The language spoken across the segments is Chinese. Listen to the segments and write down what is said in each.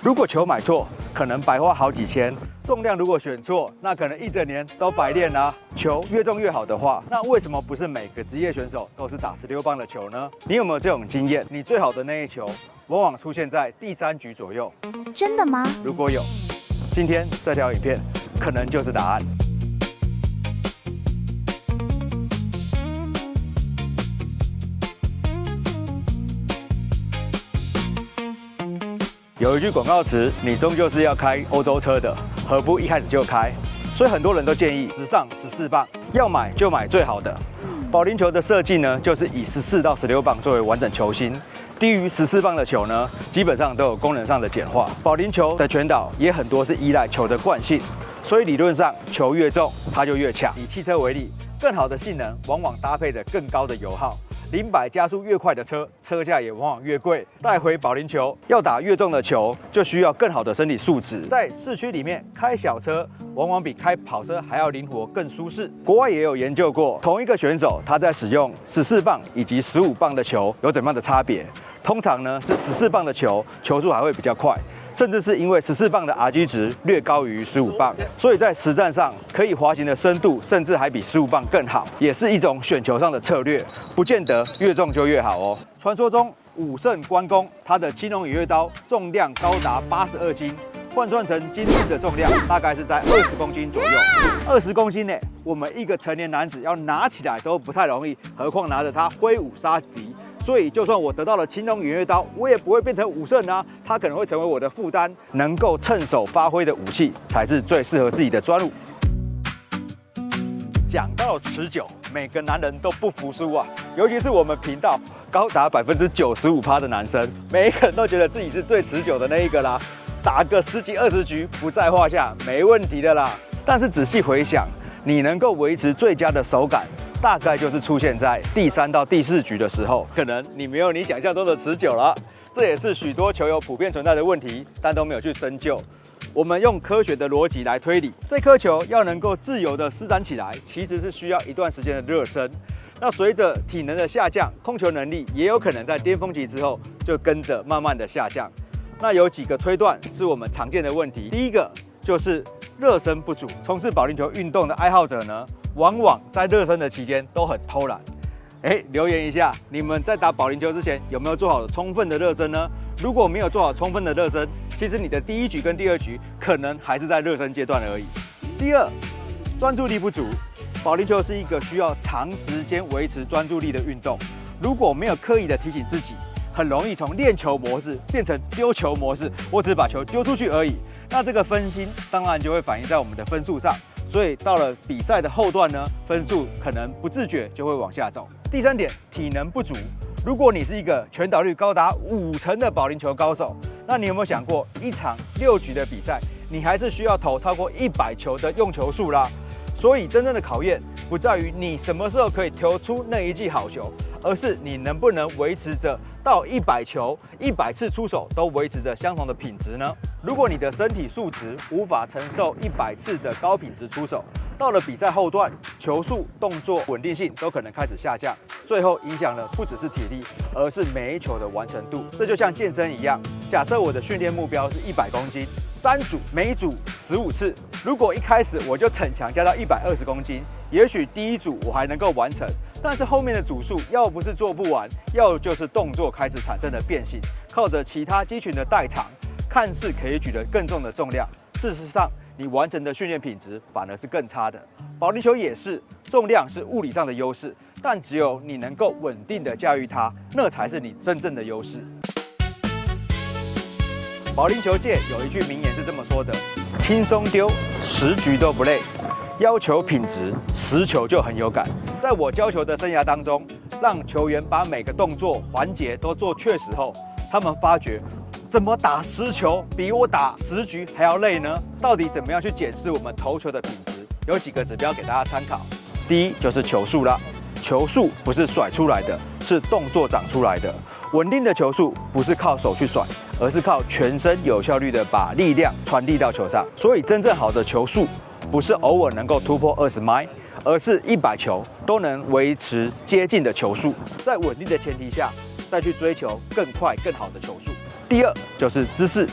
如果球买错，可能白花好几千；重量如果选错，那可能一整年都白练啦。球越重越好的话，那为什么不是每个职业选手都是打16棒的球呢？你有没有这种经验？你最好的那一球，往往出现在第3局左右。真的吗？如果有，今天这条影片可能就是答案。有一句广告词：你终究是要开欧洲车的，何不一开始就开？所以很多人都建议直上14棒，要买就买最好的。保龄球的设计呢，就是以14到16棒作为完整球心，低于14棒的球呢，基本上都有功能上的简化。保龄球的拳导也很多是依赖球的惯性，所以理论上球越重它就越强。以汽车为例，更好的性能往往搭配着更高的油耗。0-100加速越快的车，车价也往往越贵。带回保龄球，要打越重的球，就需要更好的身体素质。在市区里面开小车，往往比开跑车还要灵活、更舒适。国外也有研究过，同一个选手他在使用14棒以及15棒的球有怎么样的差别？通常呢是14棒的球，球速还会比较快。甚至是因为14棒的 RG 值略高于15棒，所以在实战上可以滑行的深度甚至还比15棒更好，也是一种选球上的策略，不见得越重就越好哦。传说中武圣关公他的青龙偃月刀重量高达82斤，换算成今日的重量大概是在20公斤左右。20公斤呢，我们一个成年男子要拿起来都不太容易，何况拿着它挥舞杀敌。所以，就算我得到了青龙偃月刀，我也不会变成武圣啊，它可能会成为我的负担。能够趁手发挥的武器，才是最适合自己的专务。讲到持久，每个男人都不服输啊，尤其是我们频道高达95%的男生，每一个人都觉得自己是最持久的那一个啦，打个10几20局不在话下，没问题的啦。但是仔细回想，你能够维持最佳的手感，大概就是出现在第3到第4局的时候，可能你没有你想象中的持久了。这也是许多球友普遍存在的问题，但都没有去深究。我们用科学的逻辑来推理，这颗球要能够自由的施展起来，其实是需要一段时间的热身。那随着体能的下降，控球能力也有可能在巅峰期之后就跟着慢慢的下降。那有几个推断是我们常见的问题，第一个就是热身不足。从事保龄球运动的爱好者呢，往往在热身的期间都很偷懒。留言一下，你们在打保龄球之前有没有做好充分的热身呢？如果没有做好充分的热身，其实你的第1局跟第2局可能还是在热身阶段而已。第二，专注力不足。保龄球是一个需要长时间维持专注力的运动，如果没有刻意的提醒自己，很容易从练球模式变成丢球模式，我只是把球丢出去而已。那这个分心当然就会反映在我们的分数上，所以到了比赛的后段呢，分数可能不自觉就会往下走。第3点，体能不足。如果你是一个拳打率高达50%的保龄球高手，那你有没有想过，一场6局的比赛，你还是需要投超过100球的用球数啦？所以真正的考验不在于你什么时候可以投出那一记好球，而是你能不能维持着到100球、100次出手都维持着相同的品质呢？如果你的身体素质无法承受100次的高品质出手，到了比赛后段，球速、动作稳定性都可能开始下降，最后影响的不只是体力，而是每一球的完成度。这就像健身一样，假设我的训练目标是100公斤，3组，每组15次。如果一开始我就逞强加到120公斤，也许第1组我还能够完成，但是后面的组数要不是做不完，要就是动作开始产生了变形，靠着其他肌群的代偿，看似可以举得更重的重量，事实上你完成的训练品质反而是更差的。保龄球也是，重量是物理上的优势，但只有你能够稳定的驾驭它，那才是你真正的优势。保龄球界有一句名言是这么说的：轻松丢，10局都不累；要求品质，10球就很有感。在我教球的生涯当中，让球员把每个动作环节都做确实后，他们发觉，怎么打10球比我打10局还要累呢？到底怎么样去检视我们投球的品质？有几个指标给大家参考。第一就是球速啦，球速不是甩出来的，是动作长出来的。稳定的球速不是靠手去甩，而是靠全身有效率的把力量传递到球上。所以真正好的球速，不是偶尔能够突破20迈，而是100球都能维持接近的球速，在稳定的前提下，再去追求更快更好的球速。第二就是姿势，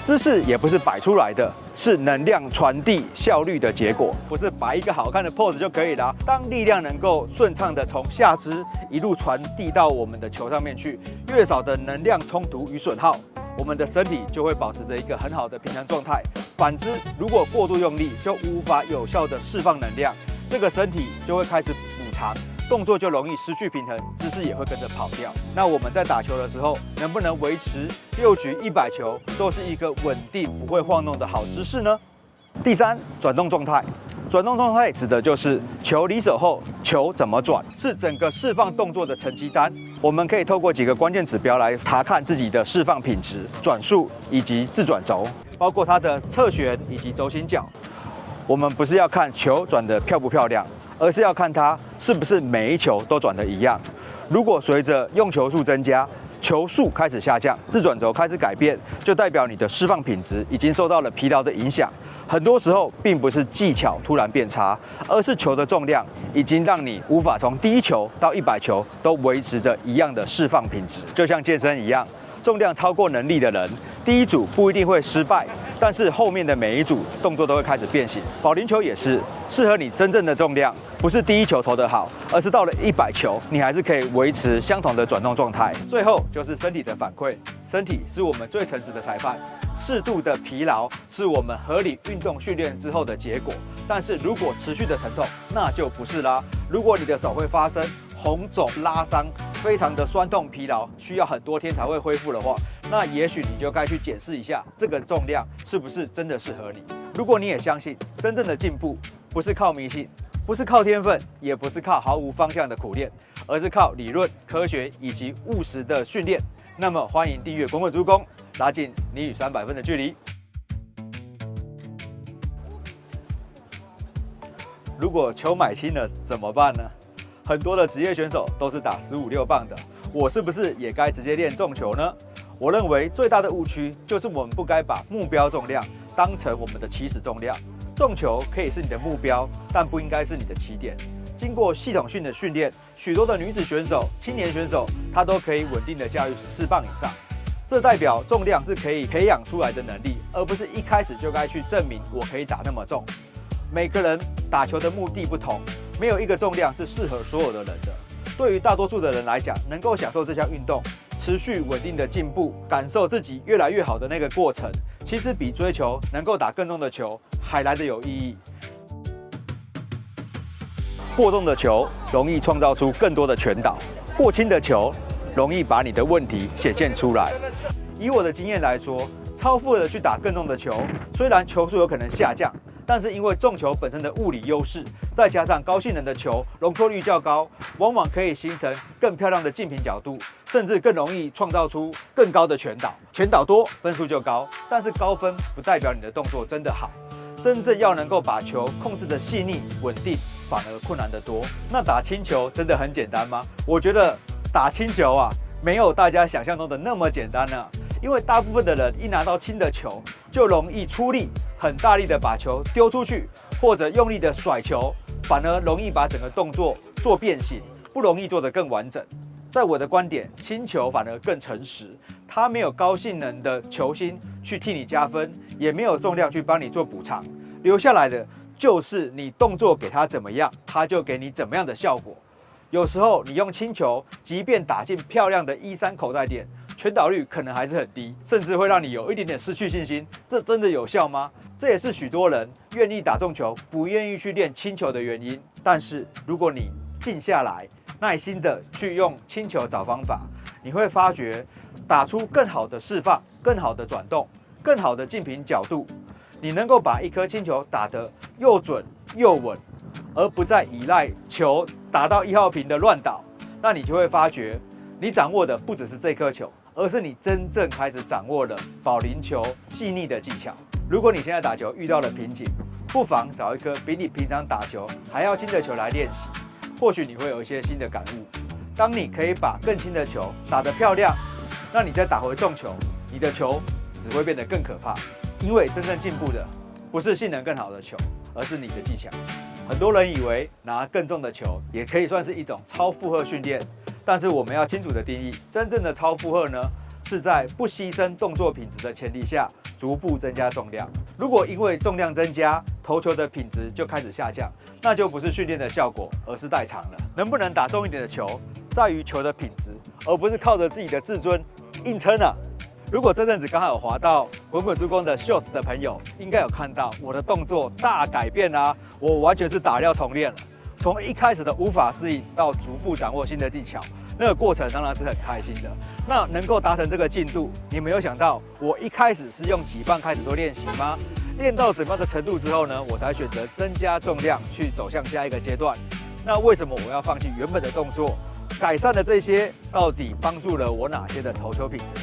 姿势也不是摆出来的，是能量传递效率的结果，不是摆一个好看的 pose 就可以了。当力量能够顺畅的从下肢一路传递到我们的球上面去，越少的能量冲突与损耗，我们的身体就会保持着一个很好的平衡状态。反之，如果过度用力，就无法有效的释放能量，这个身体就会开始补偿，动作就容易失去平衡，姿势也会跟着跑掉。那我们在打球的时候，能不能维持6局100球都是一个稳定不会晃动的好姿势呢？第三，转动状态。转动状态指的就是球离手后，球怎么转，是整个释放动作的成绩单。我们可以透过几个关键指标来查看自己的释放品质、转速以及自转轴，包括它的侧旋以及轴心角。我们不是要看球转得漂不漂亮，而是要看它是不是每一球都转得一样。如果随着用球数增加，球速开始下降，自转轴开始改变，就代表你的释放品质已经受到了疲劳的影响。很多时候并不是技巧突然变差，而是球的重量已经让你无法从第1球到100球都维持着一样的释放品质。就像健身一样，重量超过能力的人，第1组不一定会失败，但是后面的每一组动作都会开始变形。保龄球也是，适合你真正的重量，不是第1球投得好，而是到了100球，你还是可以维持相同的转动状态。最后就是身体的反馈，身体是我们最诚实的裁判。适度的疲劳是我们合理运动训练之后的结果，但是如果持续的疼痛，那就不是啦。如果你的手会发生红肿、拉伤，非常的酸痛疲劳，需要很多天才会恢复的话，那也许你就该去检视一下这个重量是不是真的适合你。如果你也相信真正的进步不是靠迷信，不是靠天分，也不是靠毫无方向的苦练，而是靠理论、科学以及务实的训练，那么欢迎订阅滚滚猪公，拉近你与300分的距离。如果球买轻了怎么办呢？很多的职业选手都是打15、16磅的，我是不是也该直接练重球呢？我认为最大的误区就是我们不该把目标重量当成我们的起始重量。重球可以是你的目标，但不应该是你的起点。经过系统性的训练，许多的女子选手、青年选手，她都可以稳定的驾驭14磅以上。这代表重量是可以培养出来的能力，而不是一开始就该去证明我可以打那么重。每个人打球的目的不同，没有一个重量是适合所有的人的。对于大多数的人来讲，能够享受这项运动，持续稳定的进步，感受自己越来越好的那个过程，其实比追求能够打更重的球还来得有意义。过重的球容易创造出更多的全倒，过轻的球容易把你的问题显现出来。以我的经验来说，超负荷的去打更重的球，虽然球速有可能下降，但是因为重球本身的物理优势，再加上高性能的球容错率较高，往往可以形成更漂亮的竞品角度，甚至更容易创造出更高的全倒。全倒多，分数就高，但是高分不代表你的动作真的好。真正要能够把球控制的细腻稳定，反而困难得多。那打轻球真的很简单吗？我觉得打轻球啊，没有大家想象中的那么简单啊。因为大部分的人一拿到轻的球，就容易出力，很大力的把球丢出去，或者用力的甩球，反而容易把整个动作做变形，不容易做得更完整。在我的观点，轻球反而更诚实，它没有高性能的球星去替你加分，也没有重量去帮你做补偿，留下来的就是你动作给它怎么样，它就给你怎么样的效果。有时候你用轻球，即便打进漂亮的1-3口袋点，全倒率可能还是很低，甚至会让你有一点点失去信心。这真的有效吗？这也是许多人愿意打重球，不愿意去练轻球的原因。但是如果你静下来，耐心的去用轻球找方法，你会发觉打出更好的释放、更好的转动、更好的竞品角度。你能够把一颗轻球打得又准又稳，而不再依赖球打到1号屏的乱倒，那你就会发觉，你掌握的不只是这颗球，而是你真正开始掌握了保龄球细腻的技巧。如果你现在打球遇到了瓶颈，不妨找一颗比你平常打球还要轻的球来练习，或许你会有一些新的感悟。当你可以把更轻的球打得漂亮，那你再打回重球，你的球只会变得更可怕。因为真正进步的不是性能更好的球，而是你的技巧。很多人以为拿更重的球也可以算是一种超负荷训练，但是我们要清楚的定义，真正的超负荷呢，是在不牺牲动作品质的前提下，逐步增加重量。如果因为重量增加，投球的品质就开始下降，那就不是训练的效果，而是代偿了。能不能打中一点的球，在于球的品质，而不是靠着自己的自尊硬撑啊。如果这阵子刚好有滑到滚滚助攻的 Shorts 的朋友，应该有看到我的动作大改变啦，我完全是打掉重练了。从一开始的无法适应到逐步掌握新的技巧，那个过程当然是很开心的。那能够达成这个进度，你们有想到我一开始是用几磅开始做练习吗？练到怎么样的程度之后呢，我才选择增加重量去走向下一个阶段。那为什么我要放弃原本的动作？改善了这些，到底帮助了我哪些的投球品质？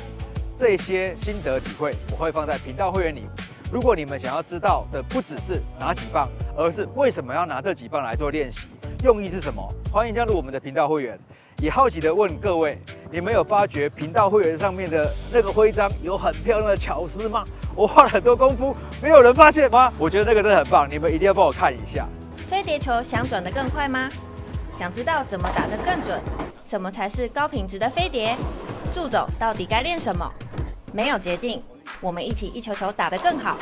这些心得体会我会放在频道会员里。如果你们想要知道的不只是拿几磅，而是为什么要拿这几磅来做练习，用意是什么？欢迎加入我们的频道会员。也好奇的问各位，你们有发觉频道会员上面的那个徽章有很漂亮的巧思吗？我花了很多功夫，没有人发现吗？我觉得那个真的很棒，你们一定要帮我看一下。飞碟球想转得更快吗？想知道怎么打得更准？什么才是高品质的飞碟？助走到底该练什么？没有捷径，我们一起一球球打得更好。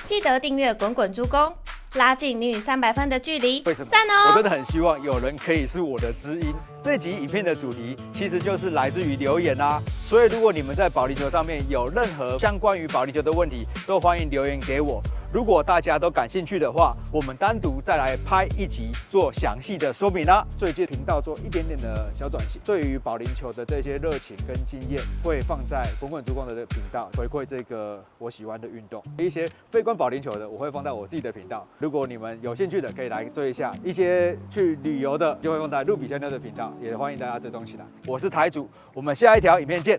记得订阅滚滚助攻，拉近你与300分的距离。为什么？赞哦！我真的很希望有人可以是我的知音。这集影片的主题其实就是来自于留言啦，所以如果你们在保龄球上面有任何相关于保龄球的问题，都欢迎留言给我。如果大家都感兴趣的话，我们单独再来拍一集做详细的说明啦。最近频道做一点点的小转型，对于保龄球的这些热情跟经验，会放在滚滚助攻的频道回馈这个我喜欢的运动。一些非关保龄球的，我会放在我自己的频道。如果你们有兴趣的，可以来追一下。一些去旅游的，就会放在露比香妞的频道，也欢迎大家追踪起来。我是台主，我们下一条影片见。